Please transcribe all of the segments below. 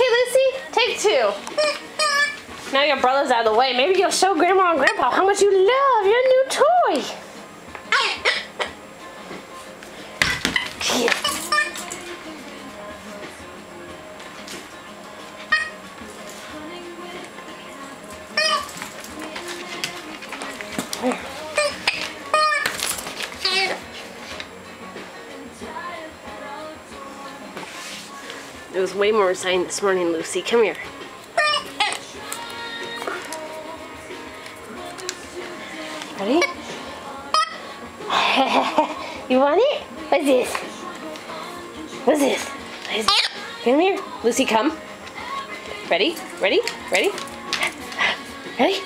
Okay, Lucy, take 2. Now your brother's out of the way. Maybe you'll show Grandma and Grandpa how much you love your new toy. Yeah. It was way more exciting this morning, Lucy. Come here. Ready? You want it? What's this? What's this? Come here. Lucy, come. Ready? Ready? Ready? Ready?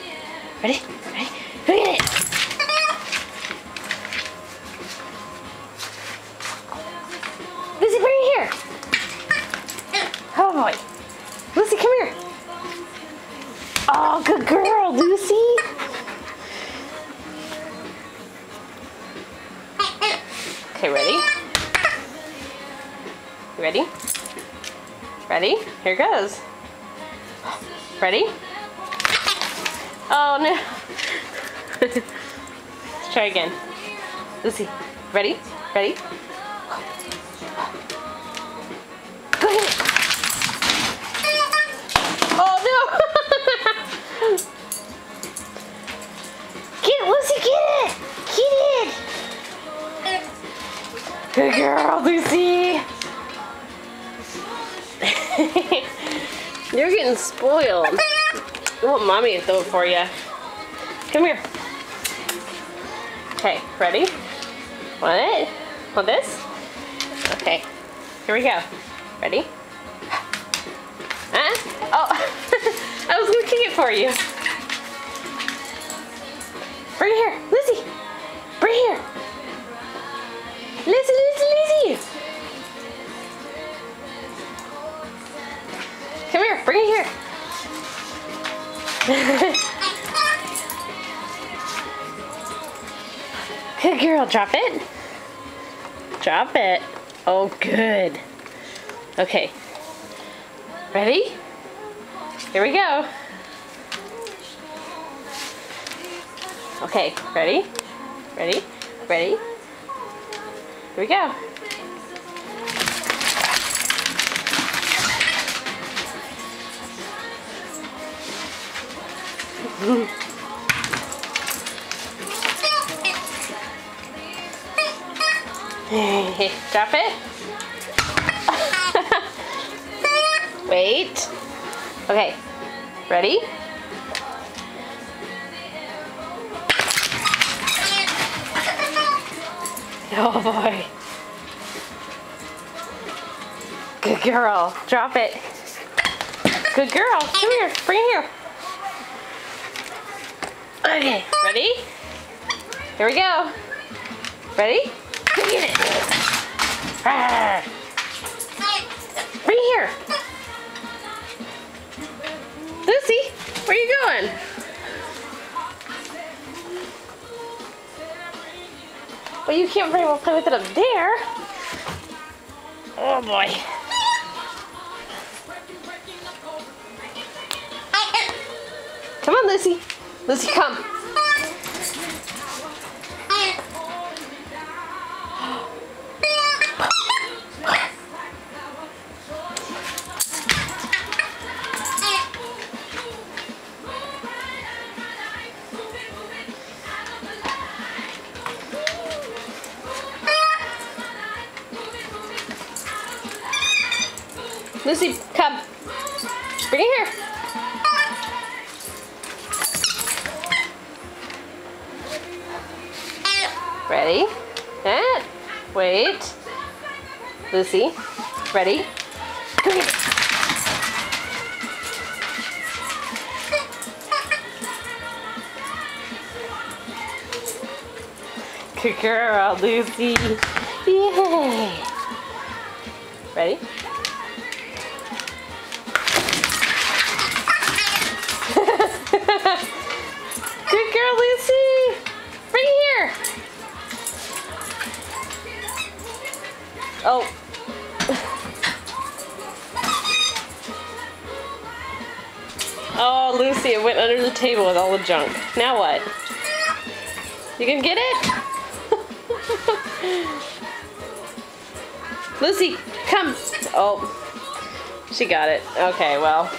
Ready? Ready? Look at it. Lucy, bring it here. Oh boy. Lucy, come here. Oh, good girl, Lucy. Okay, ready? You ready? Ready? Here goes. Ready? Oh no. Let's try again. Lucy, ready? Ready? Go ahead. Oh no! Get it, Lucy, get it! Get it! Good girl, Lucy! You're getting spoiled. You want mommy to throw it for you. Come here. Okay, ready? Want it? Want this? Okay, here we go. Ready? Huh? Oh, I was gonna kick it for you. Bring it here, Lizzie. Bring it here. Lizzie, Lizzie, Lizzie. Come here, bring it here. Good girl, drop it. Drop it. Oh, good. Okay. Ready? Here we go. Okay, ready? Ready? Ready? Here we go. Drop it. Wait. Okay. Ready? Oh boy. Good girl. Drop it. Good girl. Come here. Bring it here. Okay. Ready? Here we go. Ready? Get it. Ah. Bring it here. Lucy, where are you going? Well, you can't very well play with it up there. Oh boy. Come on, Lucy. Lucy, come. Lucy, come. Bring it here. Ready? And wait. Lucy, ready? Come here. Good girl, Lucy. Yay. Ready? Good girl, Lucy. Bring it here. Oh. Oh, Lucy, it went under the table with all the junk. Now what? You can get it? Lucy, come. Oh, she got it. Okay, well.